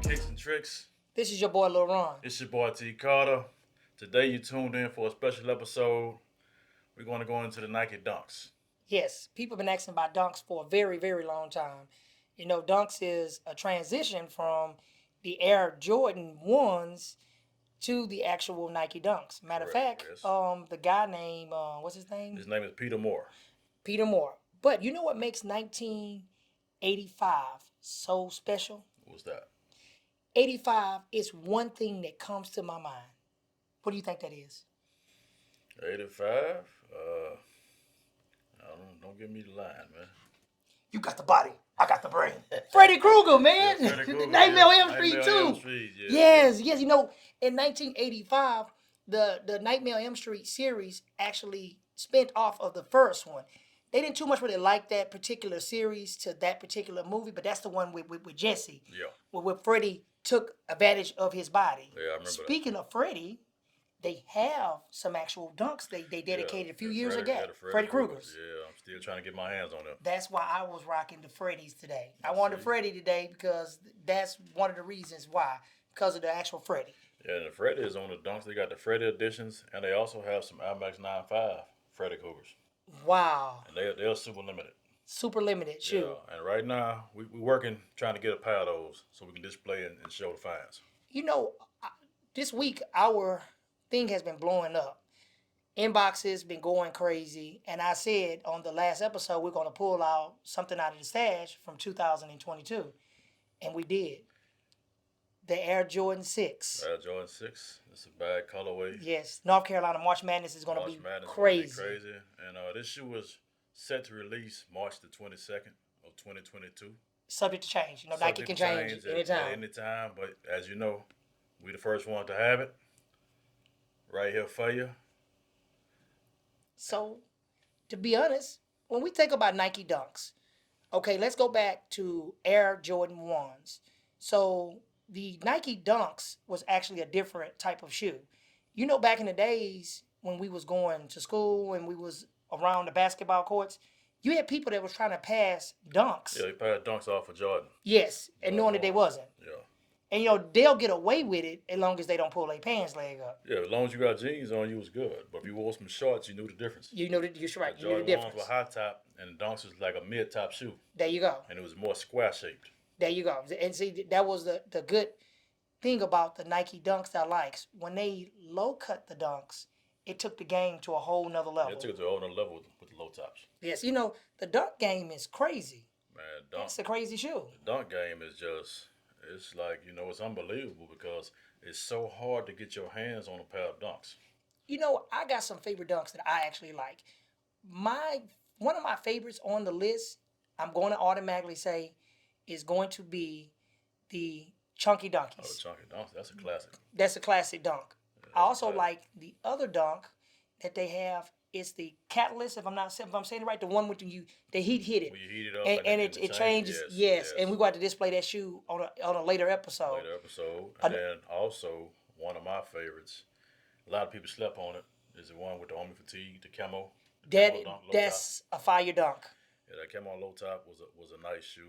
Kickz Trickz. This is your boy Lil Ron. It's your boy Kato. Today you tuned in for a special episode. We're going to go into the Nike Dunks. Yes, people have been asking about Dunks for a very, very long time. You know, Dunks is a transition from the Air Jordan 1s to the actual Nike Dunks. Matter of fact, yes. The guy named, what's his name? His name is Peter Moore. Peter Moore. But you know what makes 1985 so special? What's that? 85 is one thing that comes to my mind. What do you think that is? 85? Don't give me the line, man. You got the body. I got the brain. Freddy Krueger, man. Yeah, Freddy Krueger, Nightmare on Elm Street, too. Yeah. Yes. You know, in 1985, the Nightmare on Elm Street series actually spent off of the first one. They didn't too much really like that particular series to that particular movie, but that's the one with Jesse. Yeah. Where Freddy took advantage of his body. Yeah, I remember Speaking of Freddy, they have some actual dunks they dedicated a few years ago. Freddy Krueger's. Yeah, I'm still trying to get my hands on them. That's why I was rocking the Freddy's today. I wanted Freddy today because that's one of the reasons why. Because of the actual Freddy. Yeah, and the Freddy is on the dunks. They got the Freddy editions, and they also have some Air Max 95 Freddy Cougars. Wow. And they're super limited. Super limited shoe. Yeah, and right now, we're working, trying to get a pair of those so we can display and show the fans. You know, this week, our thing has been blowing up. Inboxes been going crazy. And I said on the last episode, we're going to pull out something out of the stash from 2022. And we did. The Air Jordan 6. Air Jordan 6. It's a bad colorway. Yes. North Carolina March Madness is going to be crazy. And this shoe was set to release March the 22nd of 2022. Subject to change. You know, Nike can change anytime. Anytime. But as you know, we the first one to have it. Right here for you. So, to be honest, when we think about Nike Dunks, okay, let's go back to Air Jordan 1s. So, the Nike Dunks was actually a different type of shoe. You know, back in the days when we was going to school and we was around the basketball courts, you had people that was trying to pass Dunks. Yeah, they passed Dunks off for Jordan. Yes, and knowing that they wasn't. Yeah. And, you know, they'll get away with it as long as they don't pull their pants leg up. Yeah, as long as you got jeans on, you was good. But if you wore some shorts, you knew the difference. You know that you're right. You knew the Jordan difference. 1s were high top, and the Dunks was like a mid top shoe. There you go. And it was more square shaped. There you go. And see, that was the good thing about the Nike Dunks that I liked. When they low cut the Dunks, it took the game to a whole nother level. Yeah, it took it to a whole nother level with the low tops. Yes, you know, the dunk game is crazy. Man, It's a crazy shoe. The dunk game is just, it's like, you know, it's unbelievable because it's so hard to get your hands on a pair of Dunks. You know, I got some favorite Dunks that I actually like. One of my favorites on the list, I'm going to automatically say, is going to be the Chunky Dunkies. Oh, the Chunky Dunks, that's a classic. That's a classic dunk. Yeah, I also like the other dunk that they have. It's the Catalyst, if I'm saying it right, the one with the heat hit it. When you heat it up and it changes. Yes, and we're going to display that shoe on a later episode. And then also, one of my favorites, a lot of people slept on it, is the one with the Army Fatigue, the camo. That's a fire dunk. Yeah, that camo low top was a nice shoe.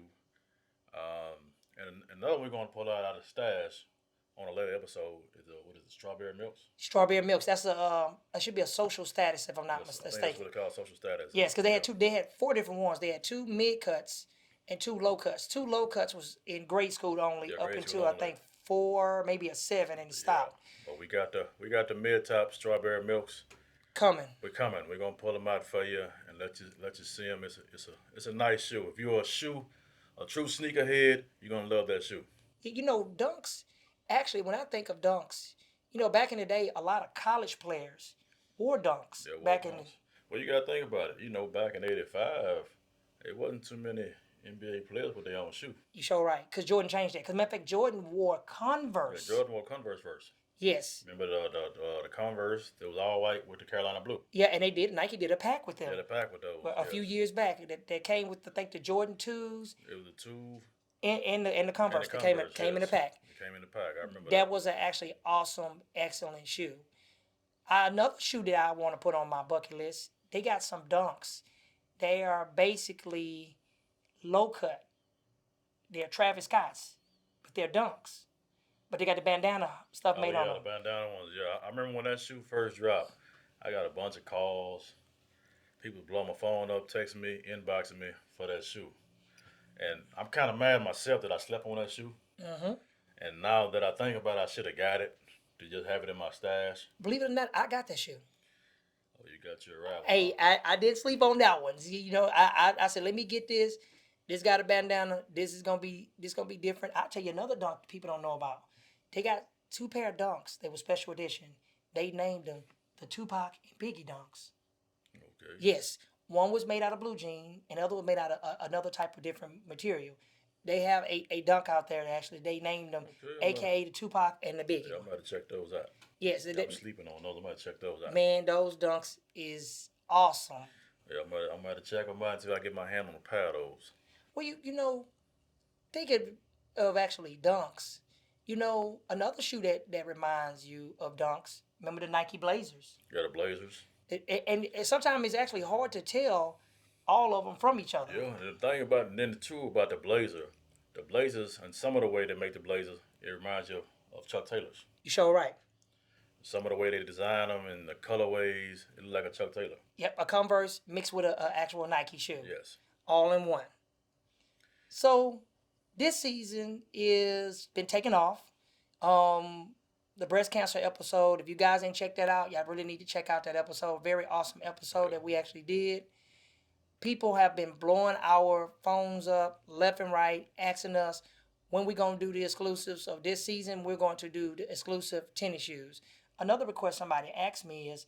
And another we're going to pull out of the stash on a later episode is Strawberry Milks. Strawberry Milks. That's it should be a social status if I'm not mistaken. That's what they call social status. Yes, because they had 4 different ones. They had 2 mid cuts and 2 low cuts. 2 low cuts was in grade school only up until I think 4, maybe a 7, and it stopped. But we got the mid top Strawberry Milks coming. We're coming. We're gonna pull them out for you and let you see them. It's a nice shoe. If you're a true sneakerhead, you're gonna love that shoe. You know, Dunks. Actually, when I think of Dunks, You know, back in the day, a lot of college players wore dunks. Yeah, Back in the, well, you got to think about it. You know, back in '85, it wasn't too many NBA players with their own shoe. you sure right, because Jordan changed that. Because matter of fact, Jordan wore Yeah, Converse. Jordan wore Converse first. Yes. Remember the Converse that was all white with the Carolina blue? Yeah, and Nike did a pack with them. Yeah, the pack with those. A few years back that came with, I think, the Jordan 2s. It was the two. And the Converse. And the Came Converse, in the yes. pack. It came in the pack. I remember That was an actually awesome, excellent shoe. Another shoe that I want to put on my bucket list, they got some dunks. They are basically low cut. They're Travis Scott's, but they're dunks. But they got the bandana stuff made on them. The bandana ones. Yeah, I remember when that shoe first dropped. I got a bunch of calls. People blowing my phone up, texting me, inboxing me for that shoe. And I'm kind of mad at myself that I slept on that shoe. Mm-hmm. And now that I think about it, I should have got it to just have it in my stash. Believe it or not, I got that shoe. Oh, you got your rap. Hey, I did sleep on that one. You know, I said, let me get this. This got a bandana. This gonna be different. I'll tell you another dunk people don't know about. They got 2 pair of dunks. They were special edition. They named them the Tupac and Biggie dunks. Okay. Yes, one was made out of blue jean, and the other was made out of another type of different material. They have a dunk out there that actually they named them, aka the Tupac and the Biggie. Yeah, I'm about to check those out. Yes, I'm sleeping on those. I'm about to check those out. Man, those dunks is awesome. Yeah, I'm about to check them out until I get my hand on a pair of those. Well, you know, thinking of actually dunks, you know, another shoe that reminds you of dunks. Remember the Nike Blazers? Yeah, the Blazers. And sometimes it's actually hard to tell all of them from each other. Yeah, and the thing about and then the two about the Blazers and some of the way they make the Blazers, it reminds you of Chuck Taylor's. You sure right. Some of the way they design them and the colorways, it look like a Chuck Taylor. Yep, a Converse mixed with an actual Nike shoe. Yes. All in one. So this season is been taken off. The breast cancer episode, if you guys ain't checked that out, y'all really need to check out that episode. Very awesome episode that we actually did. People have been blowing our phones up left and right, asking us when we're going to do the exclusives of this season. We're going to do the exclusive tennis shoes. Another request somebody asked me is,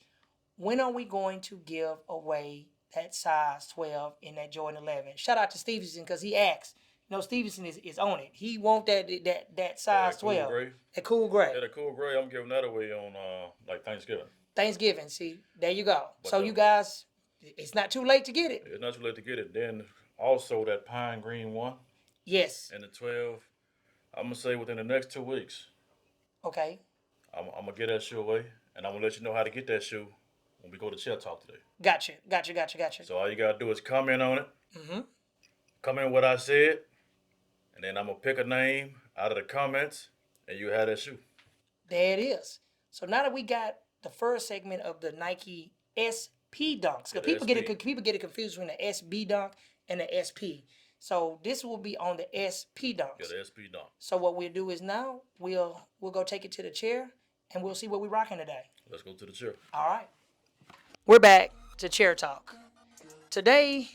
when are we going to give away that size 12 in that Jordan 11? Shout out to Stevenson because he asked. You know, Stevenson is on it. He want that size 12. Gray. That cool gray. Yeah, the cool gray. I'm giving that away on like Thanksgiving. Thanksgiving. See, there you go. So you guys, it's not too late to get it. It's not too late to get it. Then also that pine green one. Yes. And the 12. I'm gonna say within the next 2 weeks. Okay. I'm gonna get that shoe away, and I'm gonna let you know how to get that shoe when we go to Chair Talk today. Gotcha. So all you gotta do is comment on it. Mm-hmm. Comment what I said, and then I'm gonna pick a name out of the comments, and you have that shoe. There it is. So now that we got the first segment of the Nike SP dunks, because people get it confused between the SB dunk and the SP. So this will be on the SP dunks. Yeah, the SP dunk. So what we'll do is now we'll go take it to the chair, and we'll see what we're rocking today. Let's go to the chair. All right. We're back to Chair Talk. Today,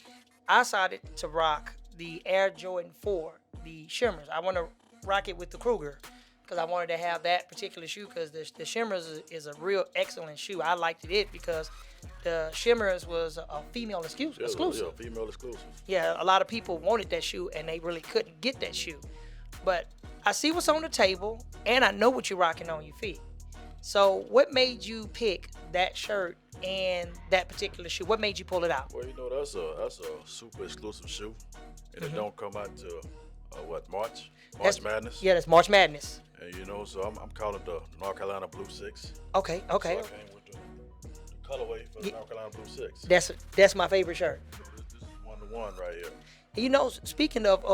I decided to rock the Air Jordan 4, the Shimmers. I want to rock it with the Kruger because I wanted to have that particular shoe because the Shimmers is a real excellent shoe. I liked it because the Shimmers was a female exclusive. Yeah, female exclusive. Yeah, a lot of people wanted that shoe and they really couldn't get that shoe. But I see what's on the table and I know what you're rocking on your feet. So what made you pick that shirt and that particular shoe? What made you pull it out? Well, you know, that's a super exclusive shoe. And it don't come out to March Madness. Yeah, that's March Madness. And you know, so I'm calling the North Carolina Blue 6. Okay. So I came with the colorway for the North Carolina Blue 6. That's my favorite shirt. This is 1-to-1 right here. You know, speaking of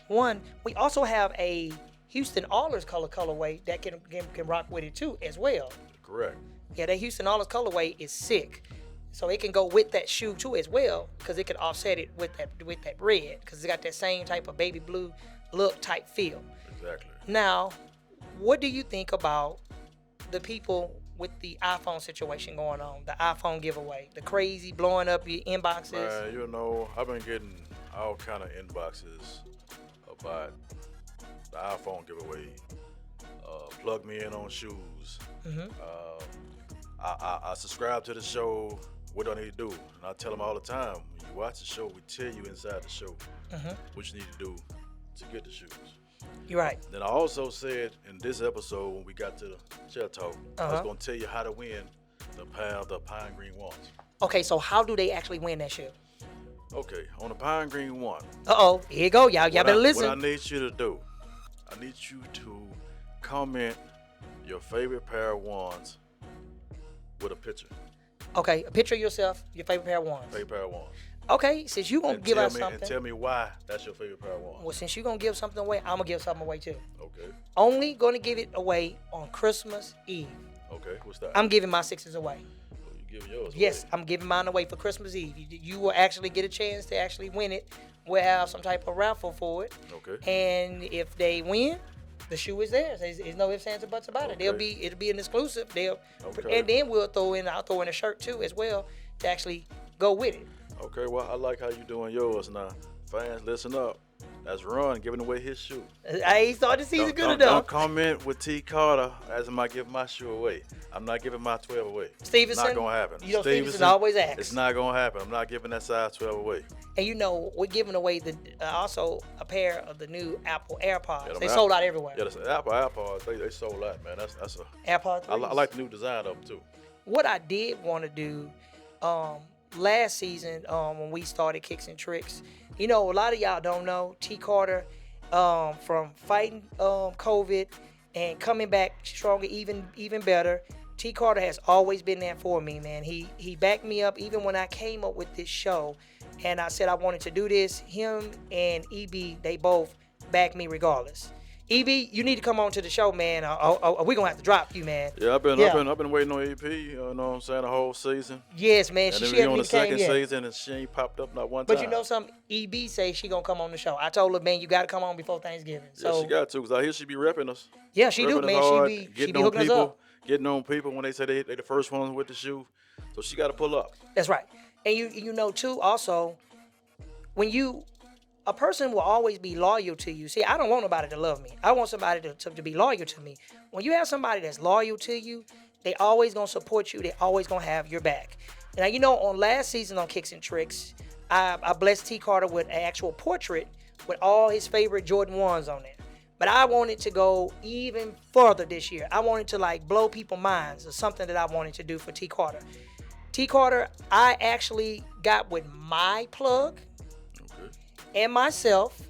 one, we also have a Houston Allers colorway that can rock with it too as well. Correct. Yeah, that Houston Allers colorway is sick. So it can go with that shoe too as well because it can offset it with that red because it's got that same type of baby blue look type feel. Exactly. Now, what do you think about the people with the iPhone situation going on, the iPhone giveaway, the crazy blowing up your inboxes? Man, you know, I've been getting all kind of inboxes about the iPhone giveaway. plug me in on shoes. I subscribe to the show. What do I need to do? And I tell them all the time, when you watch the show, we tell you inside the show what you need to do to get the shoes. You're right. Then I also said in this episode when we got to the chair talk, I was going to tell you how to win the pair of the Pine Green ones. Okay, so how do they actually win that shoe? Okay, on the Pine Green one. Here you go. Y'all better listen. What I need you to do, I need you to comment your favorite pair of ones with a picture. Okay, a picture of yourself, your favorite pair of ones. Favorite pair of ones. Okay, since you gonna give us something. And tell me why that's your favorite pair of ones. Well, since you gonna give something away, I'm gonna give something away too. Okay. Only gonna give it away on Christmas Eve. Okay, what's that? I'm giving my sixes away. Oh, you giving yours Yes, away? I'm giving mine away for Christmas Eve. You will actually get a chance to actually win it. We'll have some type of raffle for it. Okay. And if they win, the shoe is theirs. There's no ifs, ands, or buts about it. It'll be an exclusive. And then I'll throw in a shirt too as well to actually go with it. Okay, well I like how you doing yours now. Fans, listen up. That's Ron giving away his shoe. I ain't started the season good enough. Don't comment with T. Carter as am I giving my shoe away. I'm not giving my 12 away. Stevenson, it's not gonna happen. You know Stevenson always asks. It's not gonna happen. I'm not giving that size 12 away. And you know we're giving away also a pair of the new Apple AirPods. Yeah, they sold out everywhere. Yeah, the Apple AirPods they sold out, man. That's a AirPods. I like the new design of them too. What I did want to do last season when we started Kickz Trickz, you know, a lot of y'all don't know T. Carter from fighting COVID and coming back stronger, even better. T. Carter has always been there for me, man. He backed me up even when I came up with this show and I said I wanted to do this. Him and EB, they both backed me regardless. EB, you need to come on to the show, man. We're gonna have to drop you, man. Yeah, I've been waiting on EP, you know what I'm saying, the whole season. Yes, man. And she on the second season and she ain't popped up not one time. But you know something? EB say she gonna come on the show. I told her, man, you gotta come on before Thanksgiving. So yeah, she got to, because I hear she be repping us. Yeah, she do, man. She be hooking us up. Getting on people when they say they the first ones with the shoe. So she got to pull up. That's right. And you know, too, also, when a person will always be loyal to you. See, I don't want nobody to love me. I want somebody to be loyal to me. When you have somebody that's loyal to you, they always going to support you. They always going to have your back. Now, you know, on last season on Kickz Trickz, I blessed T. Carter with an actual portrait with all his favorite Jordan 1s on there. But I wanted to go even further this year. I wanted to like blow people's minds or something that I wanted to do for T. Carter. T. Carter, I actually got with my plug and myself.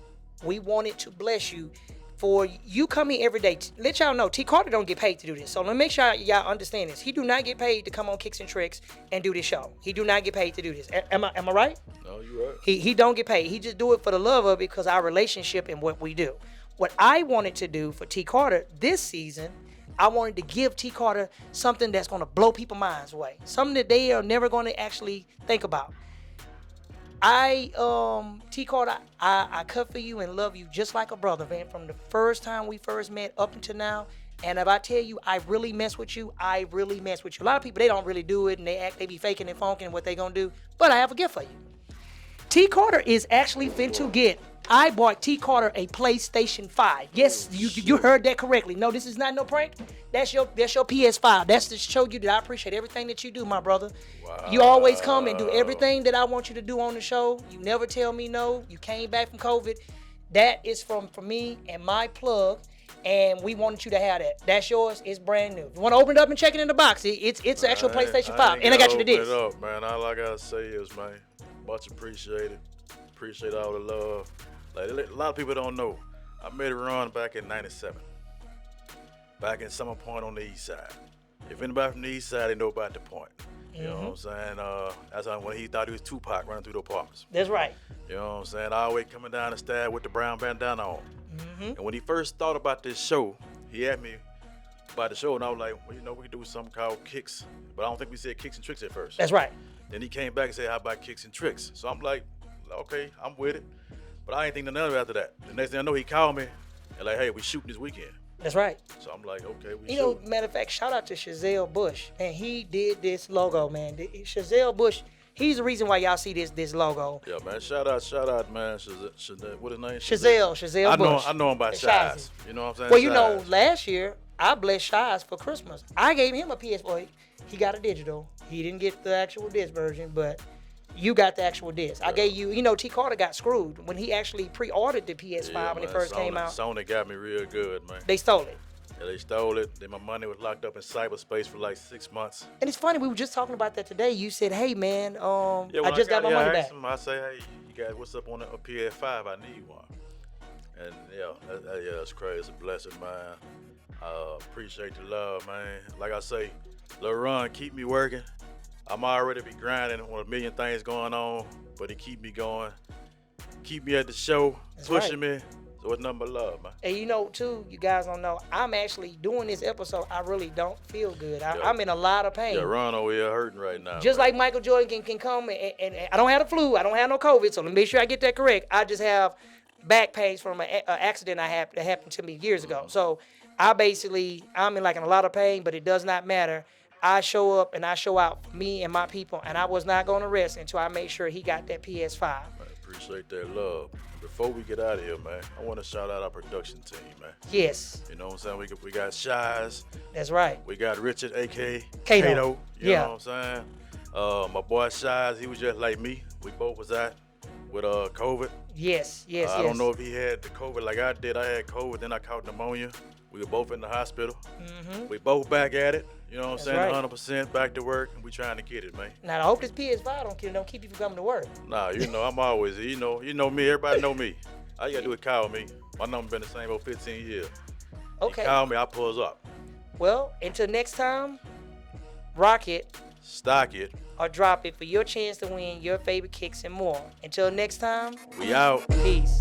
We wanted to bless you for you coming every day. Let y'all know, T. Carter don't get paid to do this. So let me make sure y'all understand this. He do not get paid to come on Kickz Trickz and do this show. He do not get paid to do this. Am I right? No, you're right. He don't get paid. He just do it for the love of it because our relationship and what we do. What I wanted to do for T. Carter this season, I wanted to give T. Carter something that's going to blow people's minds away. Something that they are never going to actually think about. T. Carter, I cut for you and love you just like a brother, man. From the first time we first met up until now. And if I tell you I really mess with you, I really mess with you. A lot of people, they don't really do it and they be faking and funking what they going to do. But I have a gift for you. T. Carter is actually fin to get. I bought T. Carter a PlayStation 5. Yes, you heard that correctly. No, this is not no prank. That's your PS5. That's to show you that I appreciate everything that you do, my brother. Wow. You always come and do everything that I want you to do on the show. You never tell me no. You came back from COVID. That is for me and my plug, and we wanted you to have that. That's yours. It's brand new. You want to open it up and check it in the box? It's an actual PlayStation 5, and I got you the disc. Open it up, man. All I gotta say is, man, much appreciated. Appreciate all the love. Like, a lot of people don't know, I made a run back in '97, back in Summer Point on the east side. If anybody from the east side, they know about the point. You know what I'm saying? That's when he thought he was Tupac running through the apartments. That's right. You know what I'm saying? Always coming down the stairs with the brown bandana on. And when he first thought about this show, he asked me about the show, and I was like, well, you know, we could do something called Kickz. But I don't think we said Kickz Trickz at first. That's right. Then he came back and said, how about Kickz Trickz? So I'm like, okay, I'm with it. But I ain't think nothing of it after that. The next thing I know, he called me and like, hey, we shooting this weekend. That's right. So I'm like, okay, we You know, matter of fact, shout out to Shazell Bush. And he did this logo, man. Shazell Bush, he's the reason why y'all see this logo. Yeah, man. Shout out, man. Shazell, what his name? Shazell Bush. I know him by Shaz. You know what I'm saying? Well, you know, last year, I blessed Shaz for Christmas. I gave him a PS4. He got a digital. He didn't get the actual disc version, but you got the actual disc. I gave you, T. Carter got screwed when he actually pre-ordered the PS5 when it first came out. Sony got me real good, man. They stole it. Yeah, they stole it. Then my money was locked up in cyberspace for like 6 months. And it's funny, we were just talking about that today. You said, hey, man, I just got my money back. I say, hey, you guys, what's up on a PS5? I need one. And that's crazy. It's a blessing, man. Appreciate the love, man. Like I say, Lil Ron, keep me working. I'm already be grinding on a million things going on, but he keep me going. Keep me at the show, pushing me. So it's nothing but love, man. And too, you guys don't know, I'm actually doing this episode. I really don't feel good. I'm in a lot of pain. Yeah, Ron over here hurting right now. Just like Michael Jordan can come, and I don't have the flu. I don't have no COVID, so let me make sure I get that correct. I just have back pains from an accident that happened to me years ago. So I'm in a lot of pain, but it does not matter. I show up and I show out for me and my people, and I was not going to rest until I made sure he got that PS5. I appreciate that love. Before we get out of here, man, I want to shout out our production team, man. Yes. You know what I'm saying? We got Shaz. That's right. We got Richard, a.k.a. Kato. You know what I'm saying? My boy Shaz, he was just like me. We both was out with COVID. Yes. I don't know if he had the COVID like I did. I had COVID, then I caught pneumonia. We were both in the hospital. Mm-hmm. We both back at it. You know what I'm saying? Right. 100% back to work, and we trying to get it, man. Now I hope this PS5 don't keep you from coming to work. Nah, I'm always, you know me. Everybody know me. All you gotta do is call me. My number been the same for 15 years. Okay. You call me, I pulls up. Well, until next time, rock it, stock it, or drop it for your chance to win your favorite kicks and more. Until next time, we out. Peace.